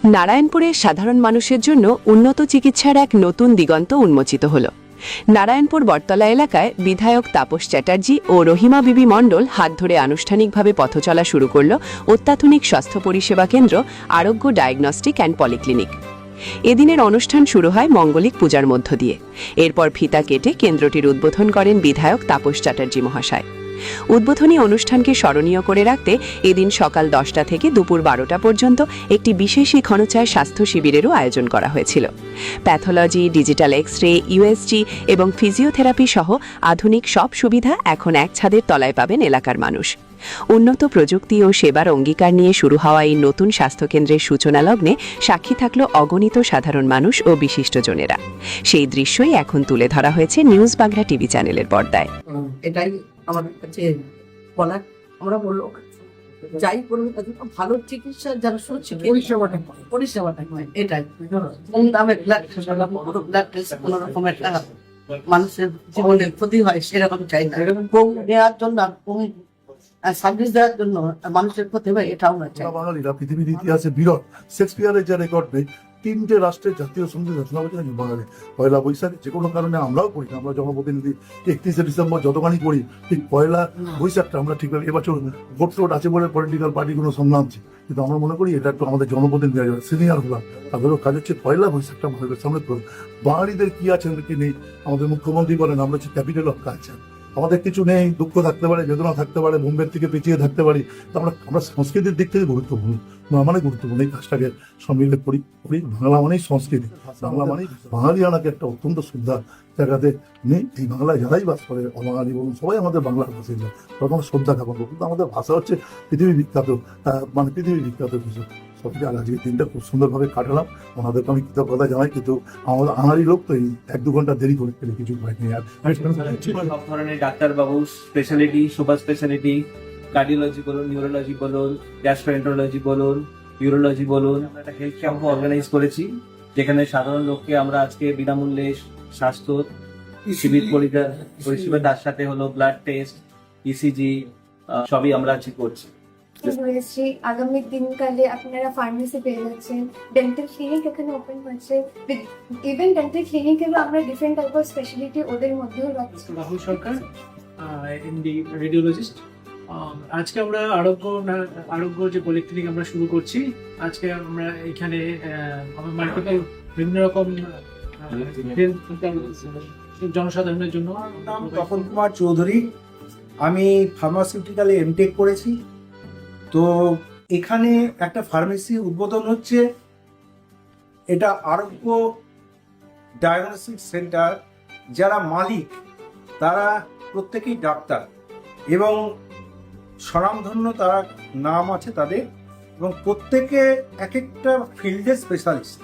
নারায়ণপুরে সাধারণ মানুষের জন্য উন্নত চিকিৎসার এক নতুন দিগন্ত উন্মোচিত হল। নারায়ণপুর বটতলা এলাকায় বিধায়ক তাপস চ্যাটার্জি ও রহিমা বিবি মণ্ডল হাত ধরে আনুষ্ঠানিকভাবে পথচলা শুরু করল অত্যাধুনিক স্বাস্থ্য পরিষেবা কেন্দ্র আরোগ্য ডায়াগনস্টিক অ্যান্ড পলিক্লিনিক। এদিনের অনুষ্ঠান শুরু হয় মঙ্গলিক পূজার মধ্য দিয়ে। এরপর ফিতা কেটে কেন্দ্রটির উদ্বোধন করেন বিধায়ক তাপস চ্যাটার্জি মহাশয়। উদ্বোধনী অনুষ্ঠানকে স্মরণীয় করে রাখতে এদিন সকাল 10টা থেকে দুপুর 12টা পর্যন্ত একটি বিশেষ ক্ষণচায় স্বাস্থ্য শিবিরেরও আয়োজন করা হয়েছিল। প্যাথোলজি, ডিজিটাল এক্স-রে, ইউএসজি এবং ফিজিওথেরাপি সহ আধুনিক সব সুবিধা এখন এক ছাদের তলায় পাবেন এলাকার মানুষ। উন্নত প্রযুক্তি ও সেবার অঙ্গীকার নিয়ে শুরু হওয়া এই নতুন স্বাস্থ্যকেন্দ্রের সূচনা লগ্নে সাক্ষী থাকল অগণিত সাধারণ মানুষ ও বিশিষ্টজনেরা। সেই দৃশ্যই এখন তুলে ধরা হয়েছে নিউজ বাংলা টিভি চ্যানেলের পর্দায়। এটাই আমাদের কাছে বলার, আমরা বললো যাই করবে তাদের ভালো চিকিৎসা যারা শুনছে পরিষেবাটা এটাই কম দামে ব্লাড টেস্ট কোনো রকম একটা মানুষের জীবনে ক্ষতি হয় সেরকম চাই না। কম দেওয়ার জন্য আর কম সার্ভিস দেওয়ার জন্য মানুষের ক্ষতি হয় এটাও না চাই। বাঙালিরা পৃথিবীর ইতিহাসে বিরল শেক্সপিয়ারের যা রেকর্ড নেই, 3টে রাষ্ট্রের জাতীয় সঙ্গীত রচনা করেছেন বাঙালি। পয়লা বৈশাখ যে কোনো কারণে আমরাও করি না, আমরা জনপ্রতিনিধি 31শে ডিসেম্বর যতখানি করি, ঠিক পয়লা বৈশাখটা আমরা ঠিকভাবে এবছর ভোট টোট আছে বলে পলিটিক্যাল পার্টিগুলো সংগ্রামছে, কিন্তু আমরা মনে করি এটা একটু আমাদের জনপ্রতিনিধি সিনিয়র হলাম, তাদেরও কাজ হচ্ছে পয়লা বৈশাখটা আমাদের সামনে করুন। বাঙালিদের কি আছে কি নেই, আমাদের মুখ্যমন্ত্রী বলেন আমরা হচ্ছে ক্যাপিটাল অফ কালচার। আমাদের কিছু নেই, দুঃখ থাকতে পারে, বেদনা থাকতে পারে, বোম্বের থেকে পিছিয়ে থাকতে পারি, তো আমরা সংস্কৃতির দিক থেকে গুরুত্বপূর্ণ, মানে গুরুত্বপূর্ণ এই কাজটাকে সম্মিলিত করি। বাংলা মানেই সংস্কৃতি, বাংলা মানেই বাঙালিয়ানাকে একটা অত্যন্ত শ্রদ্ধা জায়গাতে নেই। এই বাংলায় যারাই বাস করে, অবাঙালি বলুন, সবাই আমাদের বাংলার ভাষী, তখন শ্রদ্ধা জ্ঞাপন করবো। কিন্তু আমাদের ভাষা হচ্ছে পৃথিবী বিখ্যাত, মানে পৃথিবী বিখ্যাত কিছু সবকে। আর আজকের দিনটা খুব সুন্দরভাবে কাটালাম, ওনাদেরকে আমি কৃতজ্ঞতা জানাই। কিন্তু আমাদের আনারি লোক তো এই 1-2 ঘন্টা দেরি করে ফেলে কিছু হয়নি। আর সব ধরনের ডাক্তারবাবু স্পেশালিটি, সুপার স্পেশালিটি, কার্ডিওলজি বলুন, নিউরোলজি বলুন, গ্যাস্ট্রোএন্টারোলজি বলুন, ইউরোলজি বলুন, আমরা একটা হেলথ ক্যাম্প অর্গানাইজ করেছি, যেখানে সাধারণ লোককে আমরা আজকে বিনামূল্যে স্বাস্থ্য শিবির পরিষেবা, তার সাথে হলো ব্লাড টেস্ট, ইসিজি সবই আমরা আজকে করছি। রয়েছে আগামী দিনকালে আপনারা ফার্মেসি পেয়ে যাচ্ছেন, ডেন্টাল ক্লিনিক এখানে ওপেন হচ্ছে, ইভেন ডেন্টাল ক্লিনিকেরও আমরা ডিফারেন্ট টাইপ অফ স্পেশালিটি ওদের মধ্যেও রাখছি। রাহুল সরকার, এমডি রেডিওলজিস্ট। আজকে আমরা আরোগ্য যে পলিক্লিনিক আমরা শুরু করছি। আজকে আমরা এখানে মাল্টিপল বিভিন্ন রকম জনসাধারণের জন্য। নাম তপন কুমার চৌধুরী, আমি ফার্মাসিউটিক্যালে এমটেক করেছি। তো এখানে একটা ফার্মেসি উদ্বোধন হচ্ছে, এটা আরোগ্য ডায়াগনস্টিক সেন্টার। যারা মালিক তারা প্রত্যেকেই ডাক্তার এবং স্বনামধন্য তারা নাম আছে তাদের, এবং প্রত্যেকে এক একটা ফিল্ডে স্পেশালিস্ট।